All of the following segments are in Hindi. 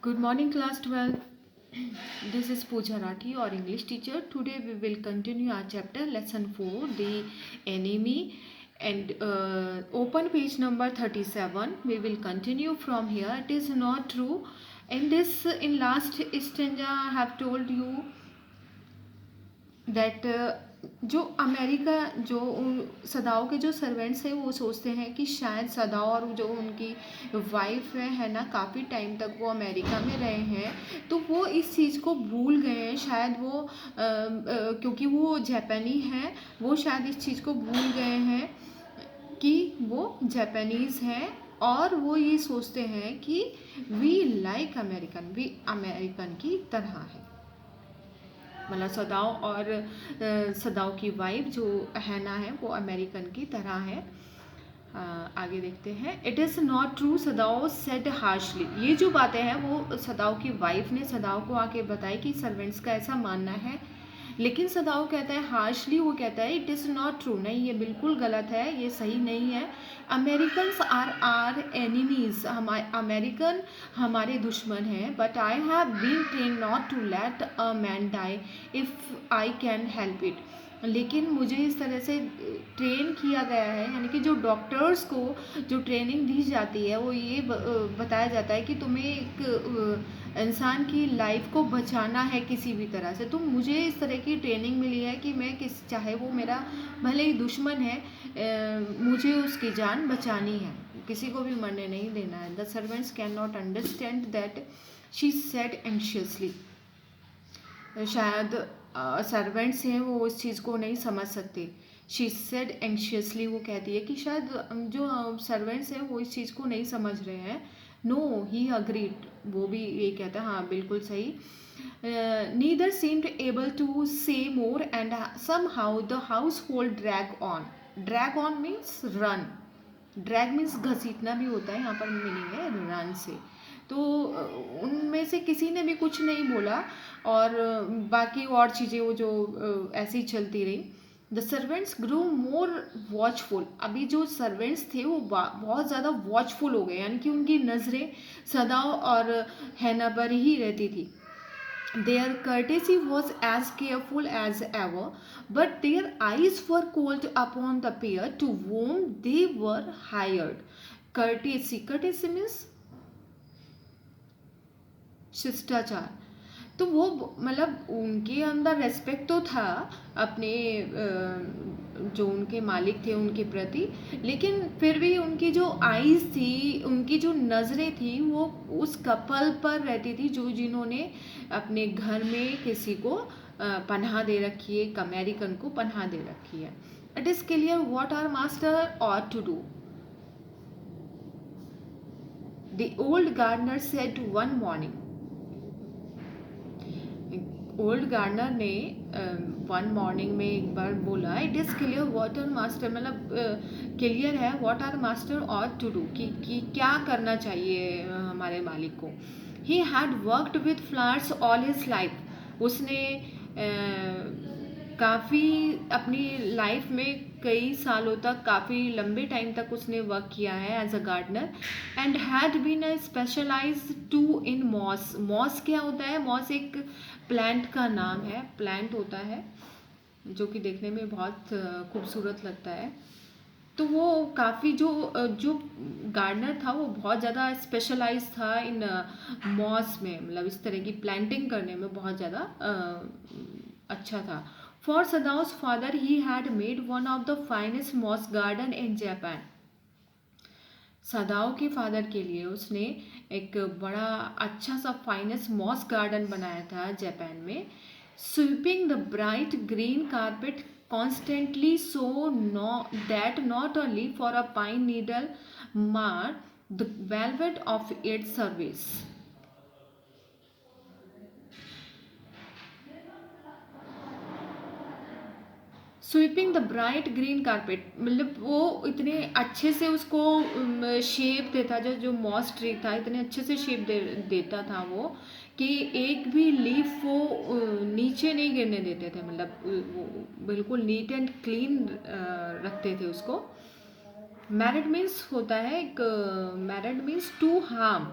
Good morning, class 12. This is Pooja Rathi, your English teacher. Today we will continue our chapter lesson 4, the enemy, and open page number 37. We will continue from here. It is not true. In last stanza, I have told you that जो अमेरिका जो सदाओ के जो सर्वेंट्स हैं वो सोचते हैं कि शायद सदाओ और जो उनकी वाइफ है ना काफ़ी टाइम तक वो अमेरिका में रहे हैं, तो वो इस चीज़ को भूल गए हैं। शायद वो क्योंकि वो जापानी हैं, वो शायद इस चीज़ को भूल गए हैं कि वो जापानीज़ हैं, और वो ये सोचते हैं कि we like American, we American की तरह है। मतलब सदाओ और सदाओ की वाइफ जो हैना है वो अमेरिकन की तरह है। आगे देखते हैं। It is not true, Sadao said harshly. ये जो बातें हैं वो सदाओ की वाइफ ने सदाओ को आके बताई कि सर्वेंट्स का ऐसा मानना है, लेकिन सदाओ कहता है हार्शली, वो कहता है इट इज़ नॉट ट्रू, नहीं ये बिल्कुल गलत है, ये सही नहीं है। अमेरिकन्स आर एनिमीज, अमेरिकन हमारे दुश्मन हैं। But I have been train not to let a man die if I can help it. लेकिन मुझे इस तरह से ट्रेन किया गया है, यानी कि जो डॉक्टर्स को जो ट्रेनिंग दी जाती है वो ये बताया जाता है कि तुम्हें एक इंसान की लाइफ को बचाना है किसी भी तरह से। तो मुझे इस तरह की ट्रेनिंग मिली है कि मैं चाहे वो मेरा भले ही दुश्मन है, मुझे उसकी जान बचानी है, किसी को भी मरने नहीं देना है। The servants can not understand that, she said anxiously. शायद सर्वेंट्स हैं वो इस चीज़ को नहीं समझ सकते। शी सेड एंशियसली, वो कहती है कि शायद जो सर्वेंट्स हैं वो इस चीज़ को नहीं समझ रहे हैं। नो ही अग्रीड, वो भी ये कहता है हाँ बिल्कुल सही। Neither seemed able to say more and somehow the household drag on. Drag on means run, drag means घसीटना भी होता है, यहाँ पर मीनिंग है रन से। तो उनमें से किसी ने भी कुछ नहीं बोला, और बाकी और चीज़ें वो जो ऐसी चलती रही। The servants grow more watchful. अभी जो सर्वेंट्स थे वो बहुत ज़्यादा वॉचफुल हो गए, यानी कि उनकी नज़रें सदाओ और हैना पर ही रहती थी। Their courtesy was as careful as ever, but their eyes were cold upon the pair to whom they were hired. Courtesy means शिष्टाचार। तो वो मतलब उनके अंदर रेस्पेक्ट तो था अपने जो उनके मालिक थे उनके प्रति, लेकिन फिर भी उनकी जो आईज थी, उनकी जो नज़रें थी वो उस कपल पर रहती थी जो जिन्होंने अपने घर में किसी को पनाह दे रखी है, एक अमेरिकन को पनाह दे रखी है। It is clear what our master ought to do, the old gardener said one morning. Old gardener ने वन मॉर्निंग में एक बार बोला, it is clear what our master, मतलब क्लियर है what our master ought to do, कि क्या करना चाहिए हमारे मालिक को। He had worked with flowers all his life. उसने काफ़ी अपनी लाइफ में कई सालों तक, काफ़ी लंबे टाइम तक उसने वर्क किया है as a gardener. And had been a specialize too in moss. Moss क्या होता है? मॉस एक प्लांट का नाम है, प्लांट होता है जो कि देखने में बहुत खूबसूरत लगता है। तो वो काफ़ी जो जो गार्डनर था वो बहुत ज़्यादा स्पेशलाइज था इन मॉस में, मतलब इस तरह की प्लांटिंग करने में बहुत ज़्यादा अच्छा था। For Sadao's father he had made one of the finest moss garden in Japan. Sadao के फादर के लिए उसने एक बड़ा अच्छा सा फाइनेस्ट मॉस गार्डन बनाया था जापान में। Sweeping the bright green carpet constantly so that not a leaf or a pine needle mar the velvet of its surface. Sweeping the bright green carpet, मतलब वो इतने अच्छे से उसको शेप देता, जो मॉस ट्री था इतने अच्छे से शेप देता था वो, कि एक भी लीफ वो नीचे नहीं गिरने देते थे, मतलब वो बिल्कुल नीट एंड क्लीन रखते थे उसको। मैरिड मीन्स होता है एक, मैरिड मीन्स टू हार्म,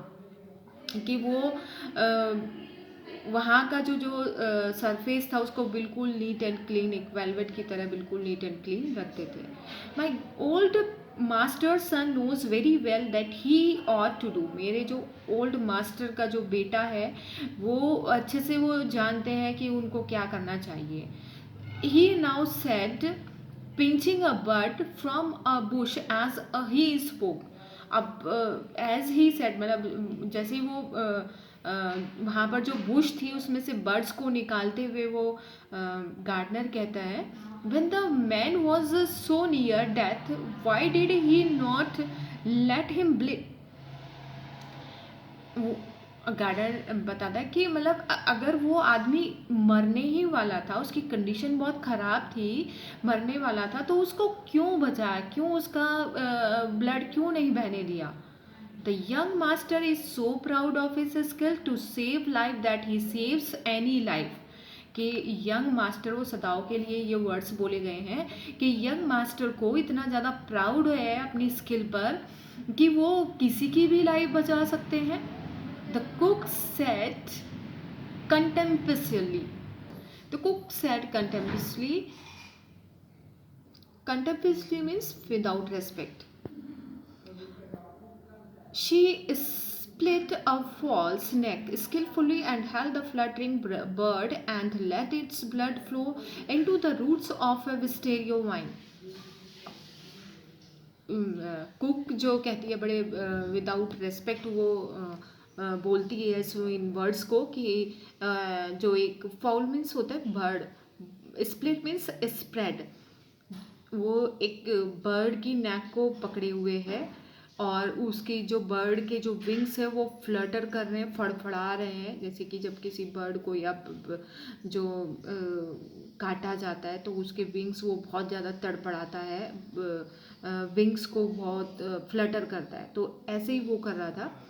कि वो वहाँ का जो जो सरफेस था उसको बिल्कुल नीट एंड क्लीन, एक वेलवेट की तरह बिल्कुल नीट एंड क्लीन रखते थे. My old master son knows very well that he ought to do. मेरे जो ओल्ड मास्टर का जो बेटा है वो अच्छे से वो जानते हैं कि उनको क्या करना चाहिए. He now said pinching a bud from a bush as he spoke. अब एज ही सेड मतलब जैसे ही वो वहाँ पर जो बुश थी उसमें से बर्ड्स को निकालते हुए वो गार्डनर कहता है, when the man was so near death, why did he not let him bleed. Garden बताता है कि मतलब अगर वो आदमी मरने ही वाला था, उसकी कंडीशन बहुत ख़राब थी, मरने वाला था, तो उसको क्यों बचाया, क्यों उसका ब्लड क्यों नहीं बहने दिया. The young master is so proud of his skill to save life that he saves any life. कि यंग मास्टर, वो सदाओं के लिए ये वर्ड्स बोले गए हैं कि यंग मास्टर को इतना ज़्यादा प्राउड है अपनी स्किल पर कि वो किसी की भी लाइफ बचा सकते हैं. The cook said contemptuously. The cook said contemptuously. Contemptuously means without respect. She split a false neck skillfully and held the fluttering bird and let its blood flow into the roots of a wisteria vine. Cook जो कहती है बड़े विदाउट रेस्पेक्ट वो बोलती है इन वर्ड्स को कि जो एक फाउल मीन्स होता है बर्ड, स्प्लिट मीन्स स्प्रेड. वो एक बर्ड की नेक को पकड़े हुए है और उसकी जो बर्ड के जो विंग्स है वो फ्लटर कर रहे हैं, फड़फड़ा रहे हैं, जैसे कि जब किसी बर्ड को या जो काटा जाता है तो उसके विंग्स वो बहुत ज़्यादा तड़पड़ाता है, विंग्स को बहुत फ्लटर करता है, तो ऐसे ही वो कर रहा था.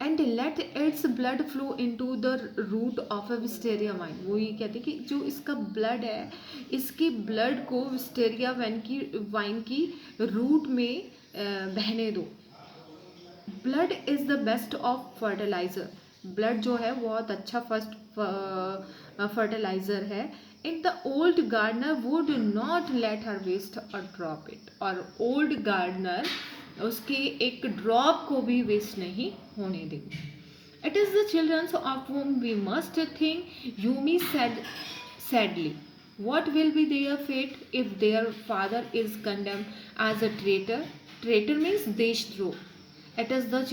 And let its blood flow into the root of a wisteria vine. वो ये कहते कि जो इसका ब्लड है, इसकी ब्लड को विस्टेरिया वाइन की रूट में बहने दो. Blood is the best of fertilizer. Blood जो है बहुत अच्छा फर्स्ट फर्टिलाइजर है. In the old gardener would not let her waste a drop it. और ओल्ड गार्डनर उसके एक ड्रॉप को भी वेस्ट नहीं होने देंगे. It is the children's of whom we must think, Yumi said sadly. What will be their fate if their father is condemned as a traitor? Traitor means देशद्रोह. It is the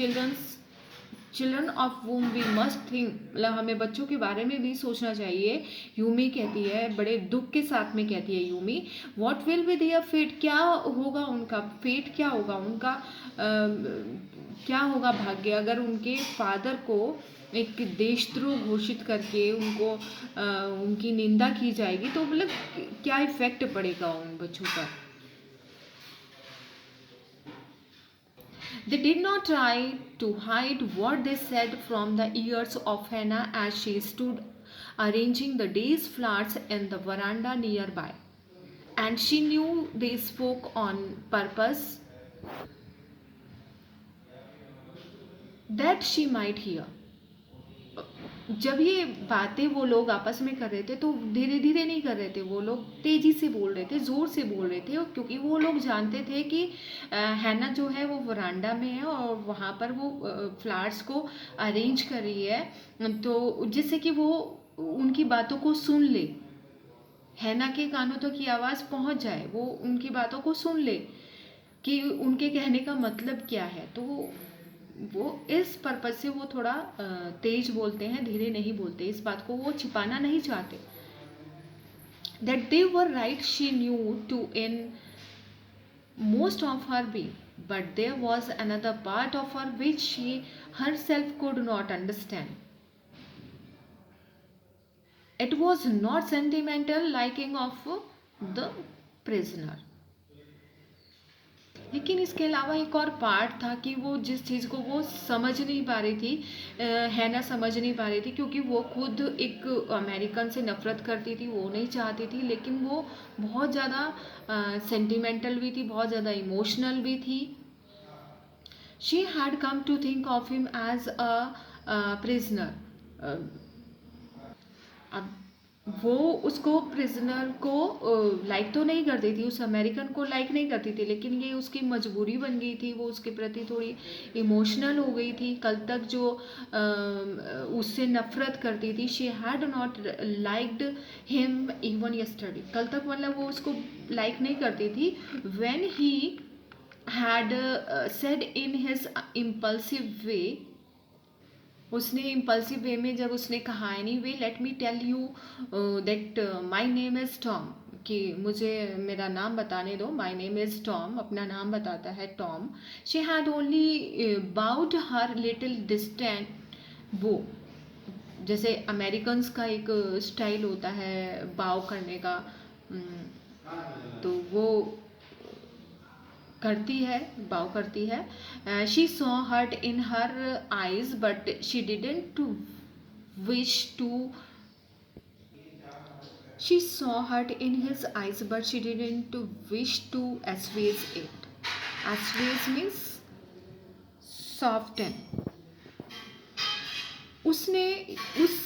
children of whom we must think. मतलब हमें बच्चों के बारे में भी सोचना चाहिए. यूमी कहती है, बड़े दुख के साथ में कहती है Yumi, what will be their fate. क्या होगा उनका फेट, क्या होगा उनका क्या होगा भाग्य अगर उनके फादर को एक देशद्रोह घोषित करके उनको उनकी निंदा की जाएगी, तो मतलब क्या इफेक्ट पड़ेगा उन बच्चों पर. They did not try to hide what they said from the ears of Hannah as she stood arranging the day's flowers in the veranda nearby. And she knew they spoke on purpose that she might hear. जब ये बातें वो लोग आपस में कर रहे थे तो धीरे धीरे नहीं कर रहे थे, वो लोग तेज़ी से बोल रहे थे, ज़ोर से बोल रहे थे, क्योंकि वो लोग जानते थे कि हैना जो है वो वरांडा में है और वहाँ पर वो फ्लावर्स को अरेंज कर रही है, तो जिससे कि वो उनकी बातों को सुन ले, हैना के कानों तक की आवाज़ पहुँच जाए, वो उनकी बातों को सुन ले कि उनके कहने का मतलब क्या है. तो वो इस पर्पज से वो थोड़ा तेज बोलते हैं, धीरे नहीं बोलते, इस बात को वो छिपाना नहीं चाहते. That they were right she knew too in most of her being, but there was another part of her which she herself could not understand. It was not sentimental liking of the prisoner. लेकिन इसके अलावा एक और पार्ट था कि वो जिस चीज़ को वो समझ नहीं पा रही थी, हैना समझ नहीं पा रही थी, क्योंकि वो खुद एक अमेरिकन से नफ़रत करती थी, वो नहीं चाहती थी, लेकिन वो बहुत ज़्यादा सेंटिमेंटल भी थी, बहुत ज़्यादा इमोशनल भी थी. She had come to think of him as a prisoner. अब वो उसको प्रिजनर को लाइक तो नहीं करती थी, उस अमेरिकन को लाइक नहीं करती थी, लेकिन ये उसकी मजबूरी बन गई थी, वो उसके प्रति थोड़ी इमोशनल हो गई थी। कल तक जो उससे नफरत करती थी, she had not liked him even yesterday, कल तक मतलब वो उसको लाइक नहीं करती थी। When he had said in his impulsive way, उसने इम्पल्सिव वे में जब उसने कहा, anyway let me tell you that my name is Tom, कि मुझे मेरा नाम बताने दो, माई नेम इज़ टॉम, अपना नाम बताता है Tom. She had only bowed her little distant, वो जैसे अमेरिकन्स का एक स्टाइल होता है बाव करने का, तो वो करती है, बाव करती है। She saw hurt in her eyes but she didn't to wish to, she saw hurt in his eyes but she didn't wish to assuage it. Assuage means soften. उसने उस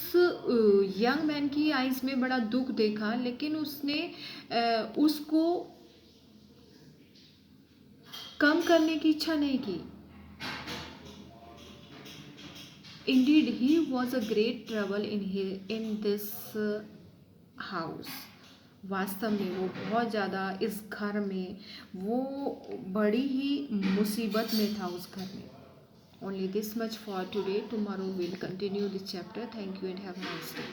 यंग मैन की आइज में बड़ा दुख देखा, लेकिन उसने उसको कम करने की इच्छा नहीं की। Indeed, he was a great trouble in this house. वास्तव में वो बहुत ज़्यादा इस घर में वो बड़ी ही मुसीबत में था उस घर में। Only this much for today. Tomorrow we'll continue this chapter. Thank you and have a nice day.